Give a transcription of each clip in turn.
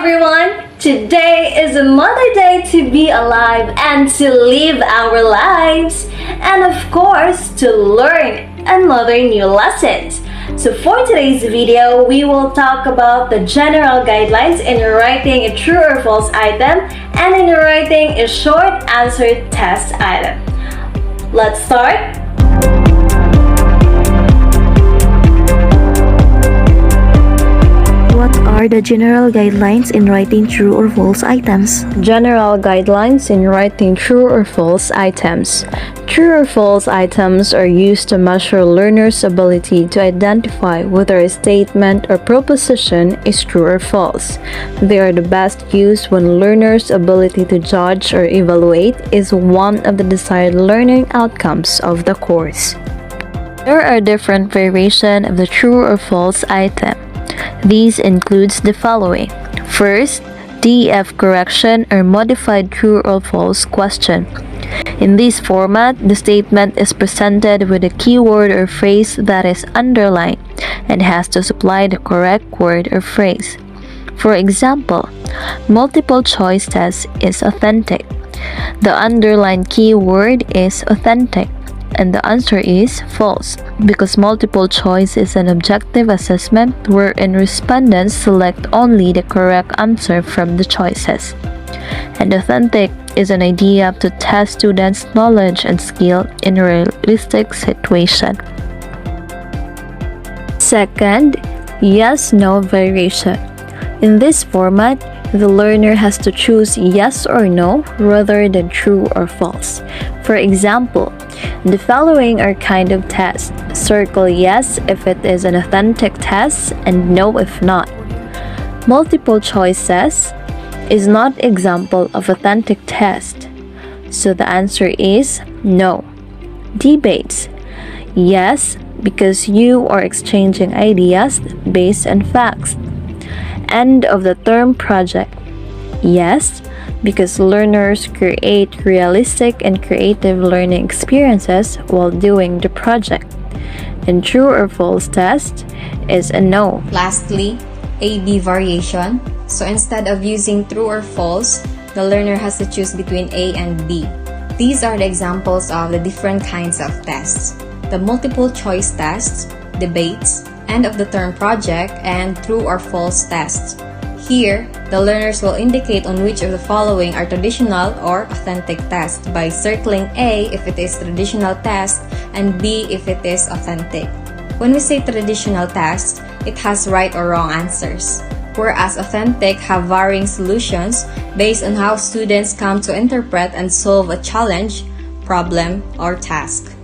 everyone! Today is another day to be alive and to live our lives, and of course, to learn another new lessons. So for today's video, we will talk about the general guidelines in writing a true or false item and in writing a short answer test item. Let's start! What are the general guidelines in writing true or false items? General guidelines in writing true or false items. True or false items are used to measure learners' ability to identify whether a statement or proposition is true or false. They are the best used when learners' ability to judge or evaluate is one of the desired learning outcomes of the course. There are different variations of the true or false item. These includes the following. First, DEF correction or modified true or false question. In this format, the statement is presented with a keyword or phrase that is underlined and has to supply the correct word or phrase. For example, multiple choice test is authentic. The underlined keyword is authentic, and the answer is false because multiple choice is an objective assessment wherein respondents select only the correct answer from the choices. And authentic is an idea to test students' knowledge and skill in a realistic situation. Second, yes-no variation. In this format, the learner has to choose yes or no rather than true or false. For example, the following are kind of tests. Circle yes if it is an authentic test and no if not. Multiple choices is not example of authentic test, so the answer is no. Debates. Yes, because you are exchanging ideas based on facts. End of the term project. Yes, because learners create realistic and creative learning experiences while doing the project. And true or false test is a no. Lastly, A-B variation. So instead of using true or false, the learner has to choose between A and B. These are the examples of the different kinds of tests. The multiple choice tests, debates, end of the term project, and true or false tests. Here, the learners will indicate on which of the following are traditional or authentic tests by circling A if it is traditional test and B if it is authentic. When we say traditional test, it has right or wrong answers, whereas authentic have varying solutions based on how students come to interpret and solve a challenge, problem, or task.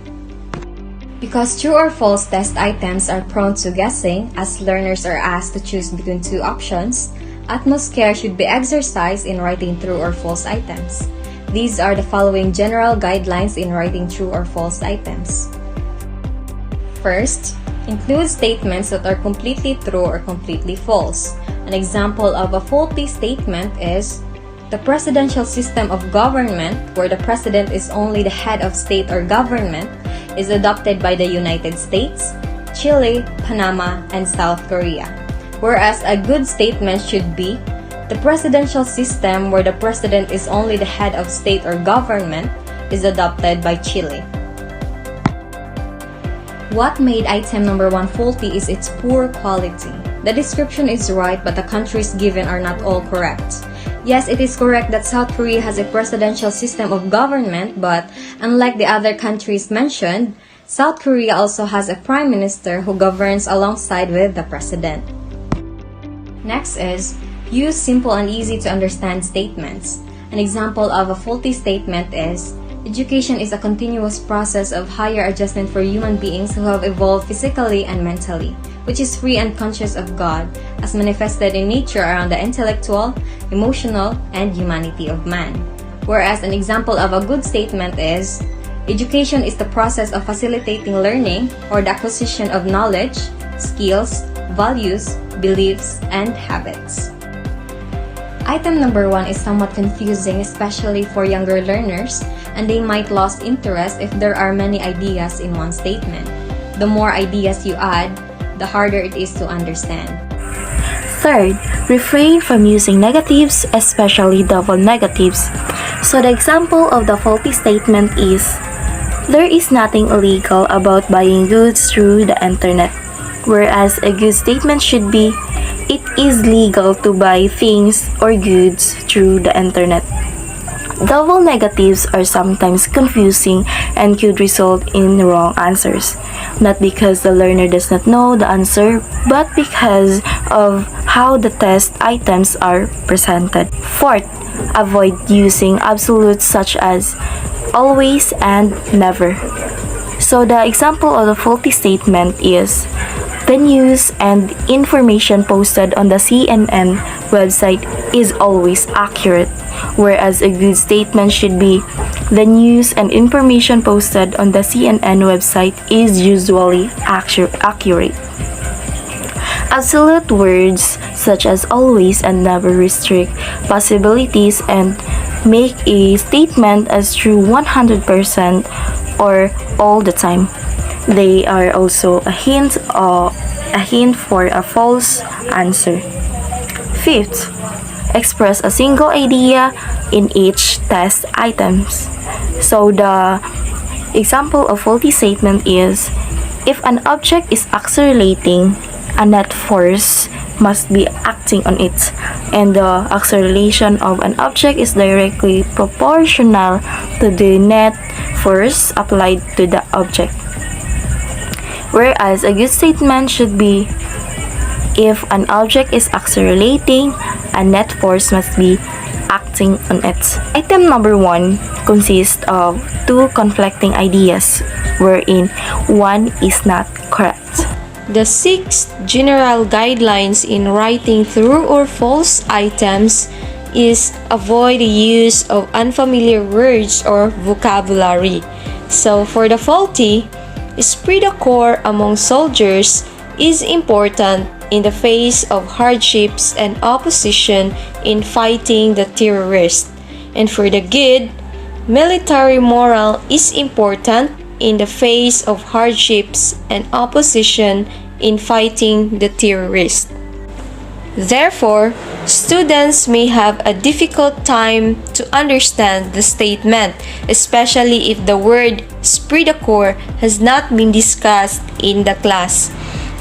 Because true or false test items are prone to guessing, as learners are asked to choose between two options, utmost care should be exercised in writing true or false items. These are the following general guidelines in writing true or false items. First, include statements that are completely true or completely false. An example of a faulty statement is, the presidential system of government, where the president is only the head of state or government, is adopted by the United States, Chile, Panama, and South Korea. Whereas a good statement should be, the presidential system where the president is only the head of state or government is adopted by Chile. What made item number 1 faulty is its poor quality. The description is right, but the countries given are not all correct. Yes, it is correct that South Korea has a presidential system of government, but unlike the other countries mentioned, South Korea also has a prime minister who governs alongside with the president. Next is, use simple and easy to understand statements. An example of a faulty statement is, education is a continuous process of higher adjustment for human beings who have evolved physically and mentally, which is free and conscious of God, as manifested in nature around the intellectual, emotional, and humanity of man. Whereas an example of a good statement is, education is the process of facilitating learning or the acquisition of knowledge, skills, values, beliefs, and habits. Item number 1 is somewhat confusing, especially for younger learners, and they might lose interest if there are many ideas in one statement. The more ideas you add, the harder it is to understand. Third, refrain from using negatives, especially double negatives. So the example of the faulty statement is, there is nothing illegal about buying goods through the internet. Whereas a good statement should be, it is legal to buy things or goods through the internet. Double negatives are sometimes confusing and could result in wrong answers, not because the learner does not know the answer, but because of how the test items are presented. Fourth, avoid using absolutes such as always and never. So the example of the faulty statement is, the news and information posted on the CNN website is always accurate, whereas a good statement should be, the news and information posted on the CNN website is usually accurate. Absolute words such as always and never restrict possibilities and make a statement as true 100% or all the time. They are also a hint for a false answer. Fifth, express a single idea in each test items. So the example of faulty statement is, if an object is accelerating, a net force must be acting on it, and the acceleration of an object is directly proportional to the net force applied to the object. Whereas a good statement should be, if an object is accelerating, a net force must be acting on it. Item number 1 consists of two conflicting ideas, wherein one is not correct. The sixth general guidelines in writing true or false items is avoid the use of unfamiliar words or vocabulary. So for the faulty, esprit de corps among soldiers is important in the face of hardships and opposition in fighting the terrorists. And for the good, military morale is important in the face of hardships and opposition in fighting the terrorists. Therefore, students may have a difficult time to understand the statement, especially if the word esprit de corps has not been discussed in the class.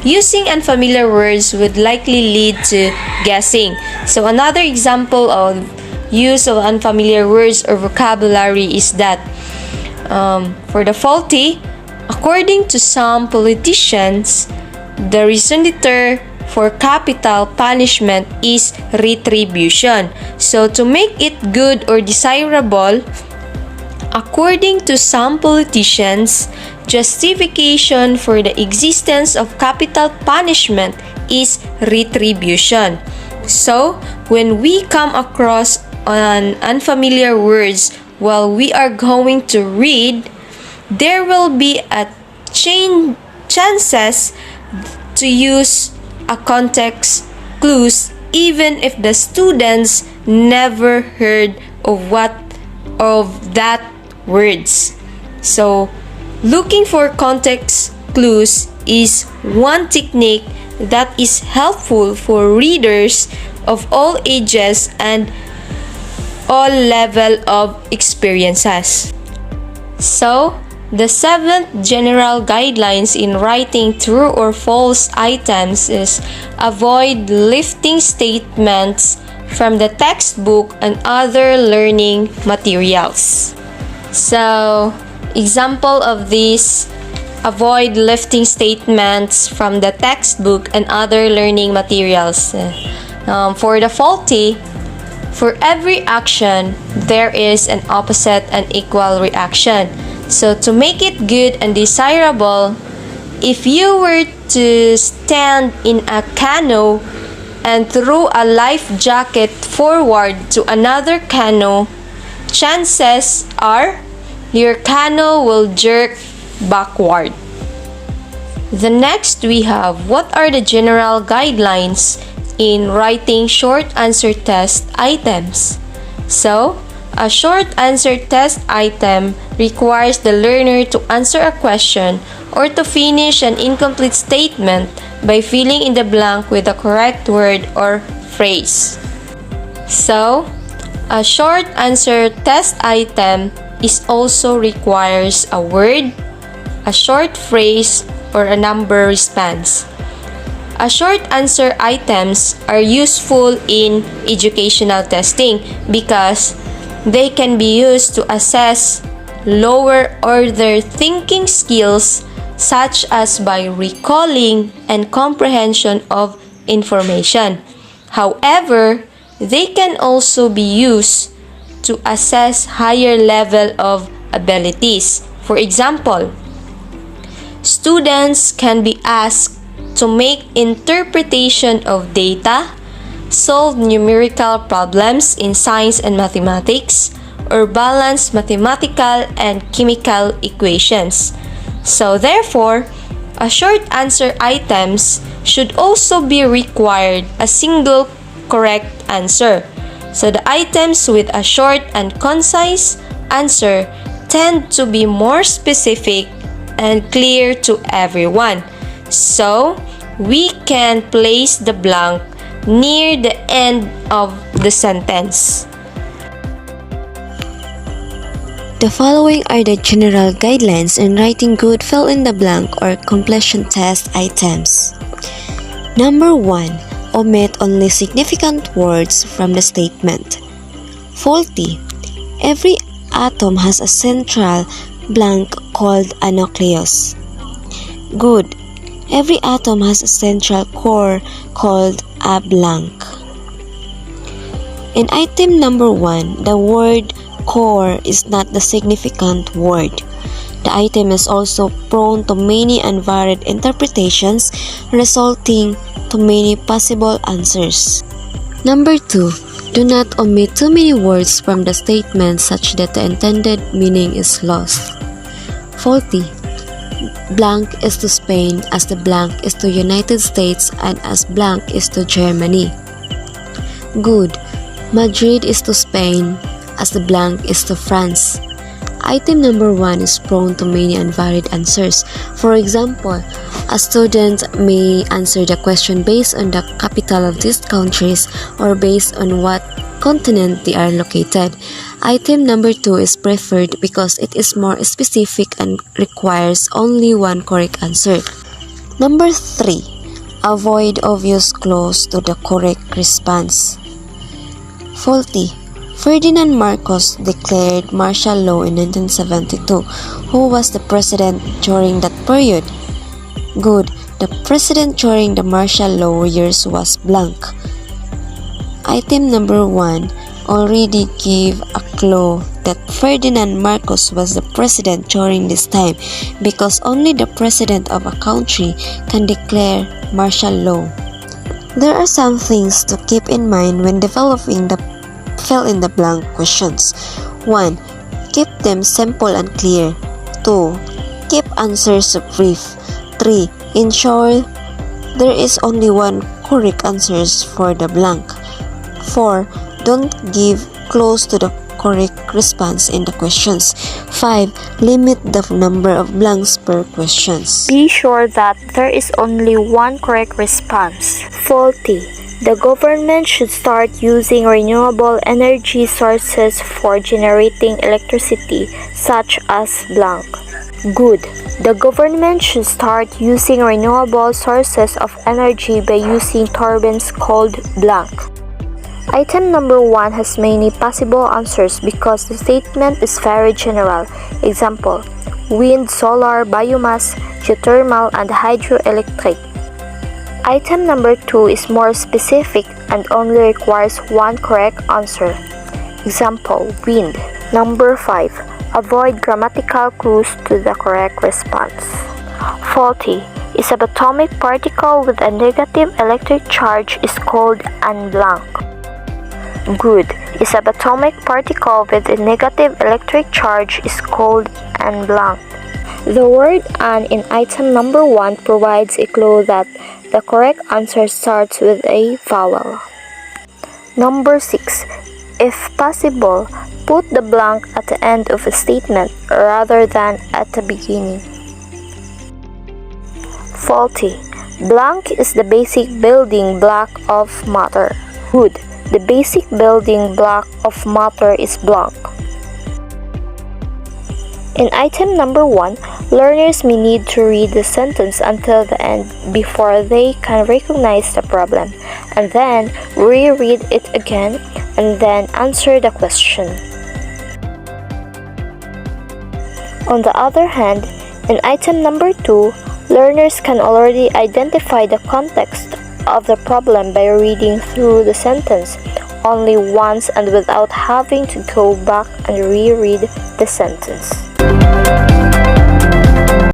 Using unfamiliar words would likely lead to guessing. So another example of use of unfamiliar words or vocabulary is that for the faulty, according to some politicians, the raison d'etre for capital punishment is retribution. So to make it good or desirable, according to some politicians, justification for the existence of capital punishment is retribution. So when we come across an unfamiliar words while we are going to read, there will be a chances to use a context clues even if the students never heard of that words. So looking for context clues is one technique that is helpful for readers of all ages and all level of experiences. So the seventh general guidelines in writing true or false items is avoid lifting statements from the textbook and other learning materials. So, example of this, avoid lifting statements from the textbook and other learning materials. For the faulty, for every action, there is an opposite and equal reaction. So to make it good and desirable, if you were to stand in a canoe and throw a life jacket forward to another canoe, chances are your canoe will jerk backward. The next we have, what are the general guidelines in writing short answer test items? So, a short answer test item requires the learner to answer a question or to finish an incomplete statement by filling in the blank with the correct word or phrase. So, a short answer test item also requires a word, a short phrase, or a number response. A short answer items are useful in educational testing because they can be used to assess lower order thinking skills such as by recalling and comprehension of information. However, they can also be used to assess higher level of abilities. For example, students can be asked to make interpretation of data, solve numerical problems in science and mathematics, or balance mathematical and chemical equations. So therefore, a short answer items should also be required a single correct answer. So the items with a short and concise answer tend to be more specific and clear to everyone. So we can place the blank near the end of the sentence. The following are the general guidelines in writing good fill-in-the-blank or completion test items. Number 1. Omit only significant words from the statement. Faulty. Every atom has a central blank called a nucleus. Good. Every atom has a central core called a blank. In item number 1, the word core is not the significant word. The item is also prone to many and varied interpretations, resulting to many possible answers. Number 2. Do not omit too many words from the statement such that the intended meaning is lost. Faulty. Blank is to Spain as the blank is to United States and as blank is to Germany. Good. Madrid is to Spain as the blank is to France. Item number 1 is prone to many and varied answers. For example, a student may answer the question based on the capital of these countries or based on what continent they are located. Item number 2 is preferred because it is more specific and requires only one correct answer. Number 3. Avoid obvious clues to the correct response. Faulty. Ferdinand Marcos declared martial law in 1972. Who was the president during that period? Good. The president during the martial law years was blank. Item number 1 already gave a clue that Ferdinand Marcos was the president during this time because only the president of a country can declare martial law. There are some things to keep in mind when developing the fill-in-the-blank questions. 1. Keep them simple and clear. 2. Keep answers brief. 3. Ensure there is only one correct answer for the blank. 4. Don't give clues to the correct response in the questions. 5. Limit the number of blanks per questions. Be sure that there is only one correct response. Faulty. The government should start using renewable energy sources for generating electricity, such as blank. Good. The government should start using renewable sources of energy by using turbines called blank. Item number 1 has many possible answers because the statement is very general. Example: wind, solar, biomass, geothermal, and hydroelectric. Item number 2 is more specific and only requires one correct answer. Example: wind. Number 5. Avoid grammatical clues to the correct response. Faulty. A subatomic particle with a negative electric charge is called an blank. Good. A subatomic particle with a negative electric charge is called an blank. The word "an" in item number 1 provides a clue that the correct answer starts with a vowel. Number 6. If possible, put the blank at the end of a statement rather than at the beginning. Faulty. Blank is the basic building block of matter. Wood. The basic building block of matter is blank. In item number 1, learners may need to read the sentence until the end before they can recognize the problem, and then reread it again and then answer the question. On the other hand, in item number 2, learners can already identify the context of the problem by reading through the sentence only once and without having to go back and reread the sentence.